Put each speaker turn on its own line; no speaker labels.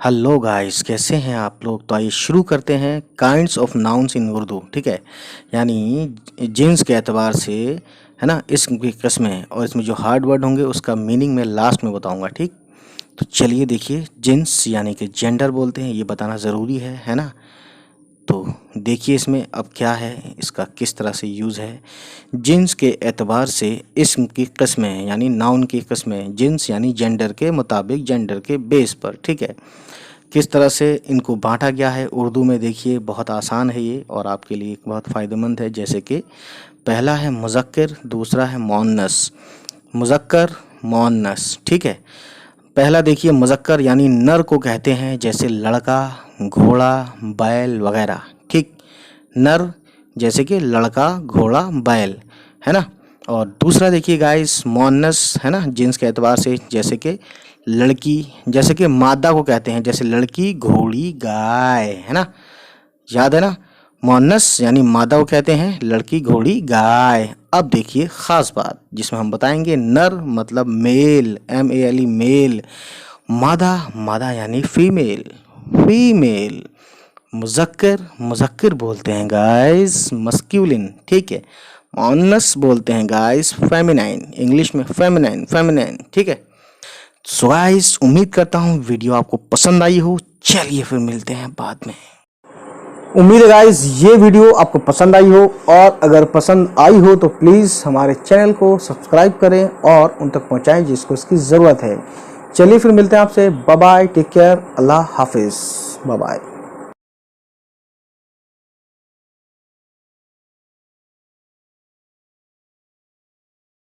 Hello guys, कैसे हैं आप लोग। तो आइए शुरू करते हैं kinds of nouns in Urdu. ठीक है, यानी जिन्स के एतबार से, है ना, इसम की किस्में, और इसमें जो हार्ड वर्ड होंगे उसका मीनिंग मैं लास्ट में बताऊंगा। ठीक, तो चलिए देखिए, जिन्स यानी कि जेंडर बोलते हैं, ये बताना ज़रूरी है ना। तो देखिए इसमें अब क्या है, इसका किस तरह से यूज़ है। जिन्स के एतबार से इस्म की किस्में यानी नाउन की किस्में, जिन्स यानी जेंडर के मुताबिक, जेंडर के बेस पर। ठीक है, किस तरह से इनको बांटा गया है उर्दू में, देखिए बहुत आसान है ये और आपके लिए बहुत फ़ायदेमंद है। जैसे कि पहला है मुज़क्कर, दूसरा है मुअन्नस। मुज़क्कर, मुअन्नस। ठीक है, पहला देखिए मुज़क्कर यानी नर को कहते हैं, जैसे लड़का, घोड़ा, बैल वगैरह। ठीक, नर जैसे कि लड़का, घोड़ा, बैल, है ना। और दूसरा देखिए गाइस मुअन्नस, है ना, जिन्स के एतबार से, जैसे कि लड़की, जैसे कि मादा को कहते हैं, जैसे लड़की, घोड़ी, गाय, है ना। याद है ना, मुअन्नस यानी मादा को कहते हैं, लड़की, घोड़ी, गाय। अब देखिए खास बात जिसमें हम बताएंगे, नर मतलब मेल, MELE मेल। मादा, मादा यानी फीमेल, फीमेल। मुज़क्कर, मुज़क्कर बोलते हैं गाइस मस्क्यूलिन। ठीक है, मुअन्नस बोलते हैं गाइस फेमिनाइन, इंग्लिश में फेमिनाइन, फेमिनाइन। ठीक है, सो गाइस उम्मीद करता हूँ वीडियो आपको पसंद आई हो। चलिए फिर मिलते हैं बाद में। उम्मीद है गाइस ये वीडियो आपको पसंद आई हो, और अगर पसंद आई हो तो प्लीज़ हमारे चैनल को सब्सक्राइब करें और उन तक पहुंचाएं जिसको इसकी ज़रूरत है। चलिए फिर मिलते हैं आपसे। बाय बाय, टेक केयर, अल्लाह हाफिज़, बाय बाय।